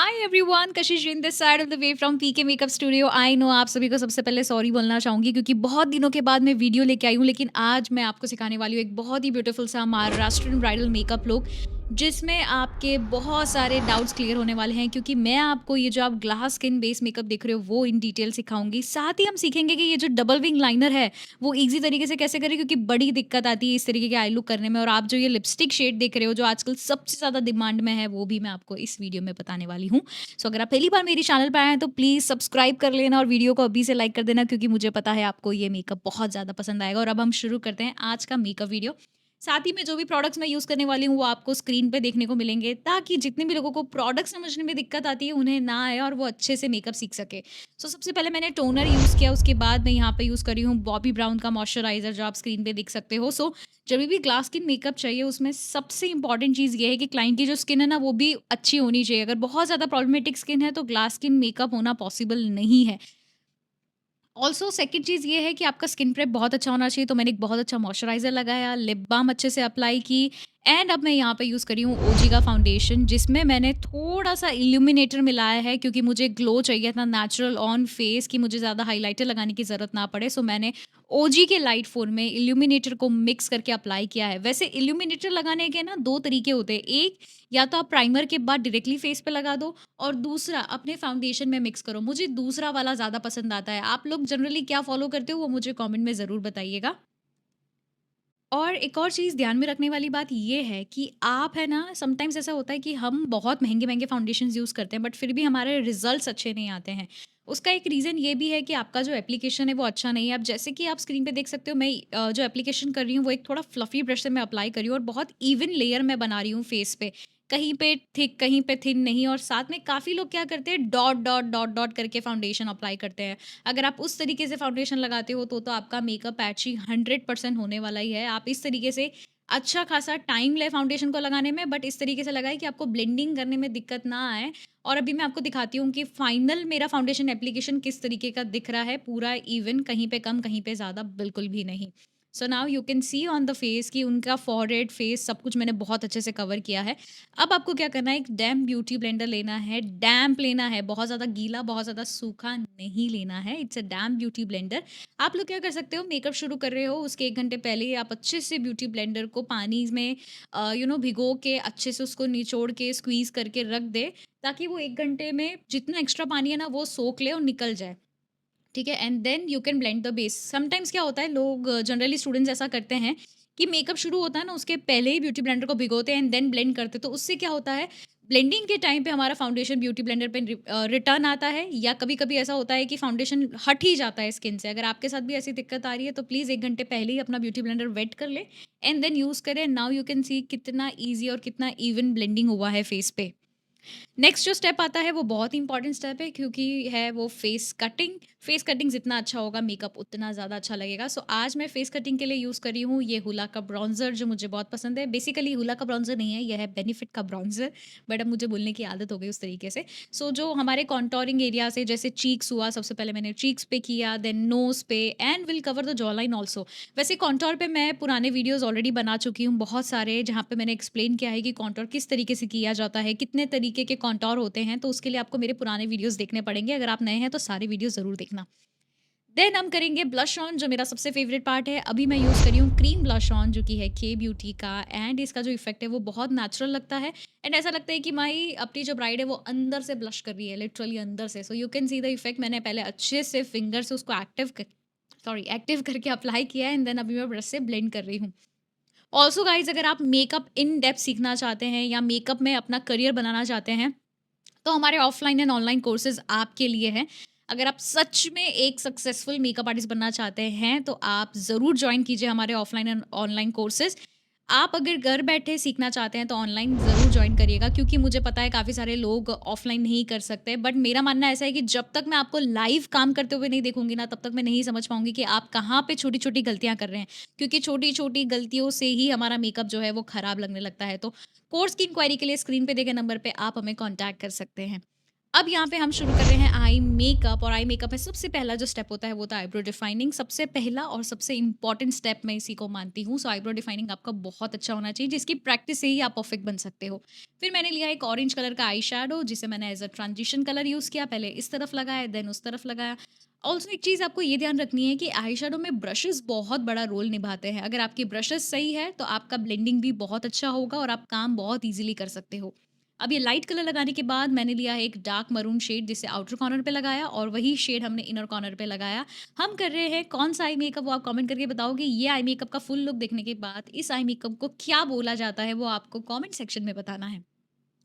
Hi everyone, Kashish in this side of the way from PK makeup studio. I know आप सभी को सबसे पहले सॉरी बोलना चाहूंगी क्योंकि बहुत दिनों के बाद मैं वीडियो लेके आई हूँ, लेकिन आज मैं आपको सिखाने वाली हूँ एक बहुत ही ब्यूटीफुल सा महाराष्ट्रियन ब्राइडल मेकअप लुक, जिसमें आपके बहुत सारे डाउट्स क्लियर होने वाले हैं। क्योंकि मैं आपको ये जो आप ग्लास स्किन बेस मेकअप देख रहे हो वो इन डिटेल सिखाऊंगी। साथ ही हम सीखेंगे कि ये जो डबल विंग लाइनर है वो ईजी तरीके से कैसे करें, क्योंकि बड़ी दिक्कत आती है इस तरीके के आई लुक करने में। और आप जो ये लिपस्टिक शेड देख रहे हो जो आजकल सबसे ज़्यादा डिमांड में है, वो भी मैं आपको इस वीडियो में बताने वाली हूँ। सो अगर आप पहली बार मेरी चैनल पे आए हैं तो प्लीज़ सब्सक्राइब कर लेना और वीडियो को अभी से लाइक कर देना, क्योंकि मुझे पता है आपको ये मेकअप बहुत ज़्यादा पसंद आएगा। और अब हम शुरू करते हैं आज का मेकअप वीडियो। साथ ही में जो भी प्रोडक्ट्स मैं यूज़ करने वाली हूँ वो आपको स्क्रीन पे देखने को मिलेंगे, ताकि जितने भी लोगों को प्रोडक्ट समझने में दिक्कत आती है उन्हें ना आए और वो अच्छे से मेकअप सीख सके। सो सबसे पहले मैंने टोनर यूज़ किया, उसके बाद मैं यहाँ पे यूज़ कर रही हूँ बॉबी ब्राउन का मॉइस्चराइज़र, जो आप स्क्रीन पे देख सकते हो। सो जब भी ग्लास स्किन मेकअप चाहिए उसमें सबसे इंपॉर्टेंट चीज़ ये है कि क्लाइंट की जो स्किन है ना वो भी अच्छी होनी चाहिए। अगर बहुत ज़्यादा प्रॉब्लमेटिक स्किन है तो ग्लास स्किन मेकअप होना पॉसिबल नहीं है। ऑल्सो सेकंड चीज़ ये है कि आपका स्किन प्रेप बहुत अच्छा होना चाहिए। तो मैंने एक बहुत अच्छा मॉइस्चराइज़र लगाया, लिप बाम अच्छे से अप्लाई की, एंड अब मैं यहाँ पे यूज़ कर रही हूँ ओजी का फाउंडेशन, जिसमें मैंने थोड़ा-सा इल्यूमिनेटर मिलाया है, क्योंकि मुझे ग्लो चाहिए था नेचुरल ऑन फेस, कि मुझे ज़्यादा हाइलाइटर लगाने की ज़रूरत ना पड़े। सो मैंने ओजी के लाइट फ़ोन में इल्यूमिनेटर को मिक्स करके अप्लाई किया है। वैसे इल्यूमिनेटर लगाने के ना 2 तरीके होते हैं। एक, या तो आप प्राइमर के बाद डायरेक्टली फेस पे लगा दो, और दूसरा अपने फाउंडेशन में मिक्स करो। मुझे दूसरा वाला ज़्यादा पसंद आता है। आप लोग जनरली क्या फ़ॉलो करते हो वो मुझे कमेंट में ज़रूर बताइएगा। और एक और चीज़ ध्यान में रखने वाली बात ये है कि आप है ना, समटाइम्स ऐसा होता है कि हम बहुत महँगे-महँगे फाउंडेशंस यूज़ करते हैं, बट फिर भी हमारे रिज़ल्ट्स अच्छे नहीं आते हैं। उसका एक रीज़न ये भी है कि आपका जो एप्लीकेशन है वो अच्छा नहीं है। अब जैसे कि आप स्क्रीन पे देख सकते हो, मैं जो एप्लीकेशन कर रही हूँ वो एक थोड़ा फ्लफ़ी ब्रश से मैं अप्लाई कर रही हूँ और बहुत इवन लेयर मैं बना रही हूँ फेस पे। कहीं पे थिक, कहीं पे थिन नहीं। और साथ में काफ़ी लोग क्या करते हैं, डॉट, डॉट, डॉट, डॉट करके फाउंडेशन अप्लाई करते हैं। अगर आप उस तरीके से फाउंडेशन लगाते हो तो आपका मेकअप पैची 100% होने वाला ही है। आप इस तरीके से अच्छा खासा टाइम लें फाउंडेशन को लगाने में, बट इस तरीके से लगाएँ कि आपको ब्लेंडिंग करने में दिक्कत ना आए। और अभी मैं आपको दिखाती हूँ कि फाइनल मेरा फाउंडेशन एप्लीकेशन किस तरीके का दिख रहा है, पूरा इवन, कहीं पे कम, कहीं पे ज़्यादा, बिल्कुल भी नहीं। So now you can see on the face कि उनका फोरहेड, फेस सब कुछ मैंने बहुत अच्छे से कवर किया है। अब आपको क्या करना है, एक डैम्प ब्यूटी ब्लेंडर लेना है, डैम्प लेना है, बहुत ज़्यादा गीला, बहुत ज़्यादा सूखा नहीं लेना है। It's a damp beauty blender. आप लोग क्या कर सकते हो, मेकअप शुरू कर रहे हो उसके 1 घंटे पहले ही आप अच्छे से ब्यूटी ब्लेंडर को पानी में भिगो के अच्छे से उसको निचोड़ के स्क्वीज़ करके रख दें, ताकि वो 1 घंटे में जितना एक्स्ट्रा पानी है ना वो सोख ले और निकल जाए। ठीक है? And then you can blend the base. Sometimes क्या होता है, लोग जनरली स्टूडेंट्स ऐसा करते हैं कि मेकअप शुरू होता है ना उसके पहले ही ब्यूटी ब्लेंडर को भिगोते हैं एंड देन ब्लेंड करते हैं। तो उससे क्या होता है, ब्लेंडिंग के टाइम पे हमारा फाउंडेशन ब्यूटी ब्लेंडर पे रिटर्न आता है, या कभी-कभी ऐसा होता है कि फाउंडेशन हट ही जाता है स्किन से। अगर आपके साथ भी ऐसी दिक्कत आ रही है तो प्लीज़ 1 घंटे पहले ही अपना ब्यूटी ब्लेंडर वेट कर लें एंड देन यूज़ करें। नाउ यू कैन सी कितना ईज़ी और कितना इवन ब्लेंडिंग हुआ है फेस पे। नेक्स्ट जो स्टेप आता है वो बहुत ही इंपॉर्टेंट स्टेप है, क्योंकि है वो फेस कटिंग। फेस कटिंग जितना अच्छा होगा मेकअप उतना ज़्यादा अच्छा लगेगा। सो आज मैं फेस कटिंग के लिए यूज़ कर रही हूँ ये हुला का ब्राउज़र, जो मुझे बहुत पसंद है। बेसिकली हुला का ब्राउज़र नहीं है, यह है बेनिफिट का ब्राउज़र, बट अब मुझे बोलने की आदत हो गई उस तरीके से। सो जो हमारे कॉन्टोरिंग एरिया से, जैसे चीक्स हुआ, सबसे पहले मैंने चीक्स पे किया, देन नोज़ पे, and will cover the jaw line also. वैसे कॉन्टोर पे मैं पुराने वीडियोज़ ऑलरेडी बना चुकी हूँ बहुत सारे, जहाँ पे मैंने एक्सप्लेन किया है कि कॉन्टोर किस तरीके से किया जाता है, कितने तरीके के कॉन्टोर होते हैं, तो उसके लिए आपको मेरे पुराने वीडियोज़ देखने पड़ेंगे। अगर आप नए हैं तो सारे वीडियो ज़रूर देखना। देन हम करेंगे ब्लश ऑन, जो मेरा सबसे फ़ेवरेट पार्ट है। अभी मैं यूज़ कर रही हूँ क्रीम ब्लश ऑन, जो कि है के ब्यूटी का, एंड इसका जो इफ़ेक्ट है वो बहुत नेचुरल लगता है एंड ऐसा लगता है कि माई अपनी जो ब्राइड है वो अंदर से ब्लश कर रही है, लिटरली अंदर से। So you can see the effect. मैंने पहले अच्छे से फिंगर से उसको एक्टिव करके अप्लाई किया है एंड देन अभी मैं ब्रश से ब्लेंड कर रही हूँ। ऑल्सो गाइज़, अगर आप मेकअप इन डेप्थ सीखना चाहते हैं या मेकअप में अपना करियर बनाना चाहते हैं, तो हमारे ऑफलाइन एंड ऑनलाइन कोर्सेज़ आपके लिए हैं। अगर आप सच में एक सक्सेसफुल मेकअप आर्टिस्ट बनना चाहते हैं, तो आप ज़रूर जॉइन कीजिए हमारे ऑफलाइन एंड ऑनलाइन कोर्सेज़। आप अगर घर बैठे सीखना चाहते हैं, तो ऑनलाइन ज़रूर जॉइन करिएगा, क्योंकि मुझे पता है काफ़ी सारे लोग ऑफलाइन नहीं कर सकते। बट मेरा मानना ऐसा है कि जब तक मैं आपको लाइव काम करते हुए नहीं देखूँगी ना, तब तक मैं नहीं समझ पाऊँगी कि आप कहाँ पे छोटी-छोटी गलतियाँ कर रहे हैं। क्योंकि छोटी-छोटी गलतियों से ही हमारा मेकअप जो है वो खराब लगने लगता है। तो कोर्स की इंक्वायरी के लिए स्क्रीन पे दिए गए नंबर पे आप हमें कॉन्टैक्ट कर सकते हैं। अब यहाँ पे हम शुरू कर रहे हैं आई मेकअप, और आई मेकअप में सबसे पहला जो स्टेप होता है वो होता है आईब्रो डिफाइनिंग। सबसे पहला और सबसे इम्पॉर्टेंट स्टेप मैं इसी को मानती हूँ। सो आईब्रो डिफाइनिंग आपका बहुत अच्छा होना चाहिए, जिसकी प्रैक्टिस से ही आप परफेक्ट बन सकते हो। फिर मैंने लिया एक ऑरेंज कलर का आई शेडो, जिसे मैंने as a transition colour use किया। पहले इस तरफ लगाया, देन उस तरफ लगाया। ऑल्सो एक चीज़ आपको ये ध्यान रखनी है कि आई शेडो में ब्रशेस बहुत बड़ा रोल निभाते हैं। अगर आपकी ब्रशेस सही है तो आपका ब्लेंडिंग भी बहुत अच्छा होगा और आप काम बहुत ईजिली कर सकते हो। अब ये लाइट कलर लगाने के बाद मैंने लिया है एक डार्क मरून शेड, जिसे आउटर कॉर्नर पे लगाया, और वही शेड हमने इनर कॉर्नर पे लगाया। हम कर रहे हैं कौन-सा आई मेकअप, वो आप कमेंट करके बताओगे। ये आई मेकअप का फुल लुक देखने के बाद इस आई मेकअप को क्या बोला जाता है, वो आपको कमेंट सेक्शन में बताना है।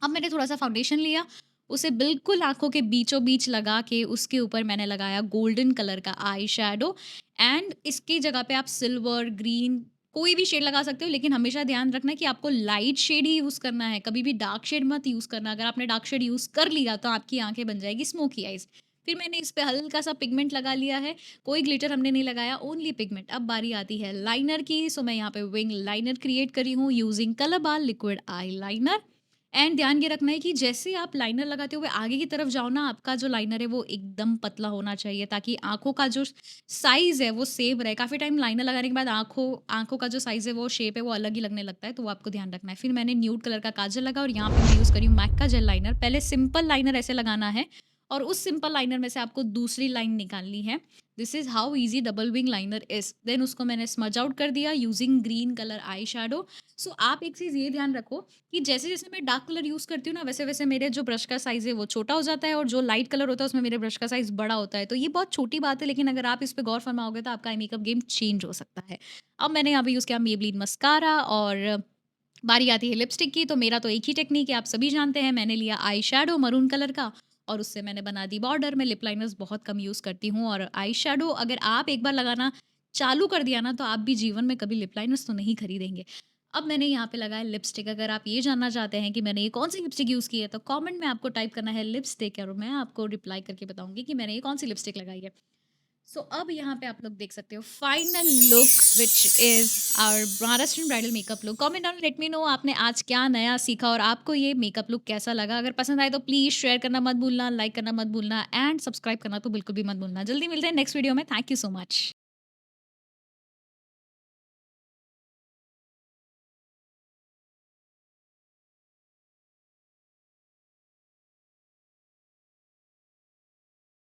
अब मैंने थोड़ा-सा फाउंडेशन लिया, उसे बिल्कुल आँखों के बीचों-बीच लगा के उसके ऊपर मैंने लगाया गोल्डन कलर का आई शैडो, एंड इसकी जगह पे आप सिल्वर, ग्रीन कोई भी शेड लगा सकते हो, लेकिन हमेशा ध्यान रखना है कि आपको लाइट शेड ही यूज़ करना है, कभी भी डार्क शेड मत यूज़ करना। अगर आपने डार्क शेड यूज़ कर लिया तो आपकी आँखें बन जाएगी स्मोकी आइज़। फिर मैंने इस पे हल्का-सा पिगमेंट लगा लिया है, कोई ग्लिटर हमने नहीं लगाया, ओनली पिगमेंट। अब बारी आती है लाइनर की, सो मैं यहाँ पे विंग लाइनर क्रिएट करी हूँ using colour bar liquid eye liner. And ध्यान ये रखना है कि जैसे आप लाइनर लगाते हुए आगे की तरफ जाओ ना, आपका जो लाइनर है वो एकदम पतला होना चाहिए, ताकि आँखों का जो साइज़ है वो सेम रहे। काफ़ी टाइम लाइनर लगाने के बाद आँखों आँखों का जो साइज़ है, वो शेप है, वो अलग ही लगने लगता है, तो वो आपको ध्यान रखना है। फिर मैंने न्यूड कलर का काजल लगा, और यहाँ पे मैं यूज़ करी हूँ मैक का जेल लाइनर। पहले सिंपल लाइनर ऐसे लगाना है, और उस सिंपल लाइनर में से आपको दूसरी लाइन निकालनी है। This is how easy double wing liner is. Then उसको मैंने स्मज आउट कर दिया using green colour eyeshadow. So आप एक चीज़ ये ध्यान रखो कि जैसे-जैसे मैं डार्क कलर यूज़ करती हूँ ना, वैसे-वैसे मेरे जो ब्रश का साइज़ है वो छोटा हो जाता है, और जो लाइट कलर होता है उसमें मेरे ब्रश का साइज़ बड़ा होता है। तो ये बहुत छोटी बात है, लेकिन अगर आप इस पे गौर फरमाओगे तो आपका आई मेकअप गेम चेंज हो सकता है। अब मैंने यहाँ पे यूज़ किया मेबलिन मस्कारा, और बारी आती है लिपस्टिक की, तो मेरा तो एक ही टेक्नीक है, आप सभी जानते हैं। मैंने लिया आई शैडो मरून कलर का, और उससे मैंने बना दी बॉर्डर। मैं लिप लाइनर्स बहुत कम यूज़ करती हूँ, और आई शैडो अगर आप एक बार लगाना चालू कर दिया ना, तो आप भी जीवन में कभी लिप लाइनर्स तो नहीं खरीदेंगे। अब मैंने यहाँ पे लगाया लिपस्टिक। अगर आप ये जानना चाहते हैं कि मैंने ये कौन-सी लिपस्टिक यूज़ की है, तो कमेंट में आपको टाइप करना है लिपस्टिक, और मैं आपको रिप्लाई करके बताऊँगी कि मैंने ये कौन-सी लिपस्टिक लगाई है। सो अब यहाँ पे आप लोग देख सकते हो final look, which is our Maharashtrian bridal makeup look. Comment down, let me know आपने आज क्या नया सीखा, और आपको ये मेकअप लुक कैसा लगा। अगर पसंद आए तो प्लीज़ शेयर करना मत भूलना, लाइक करना मत भूलना, एंड सब्सक्राइब करना तो बिल्कुल भी मत भूलना। जल्दी मिलते हैं नेक्स्ट वीडियो में। Thank you so much.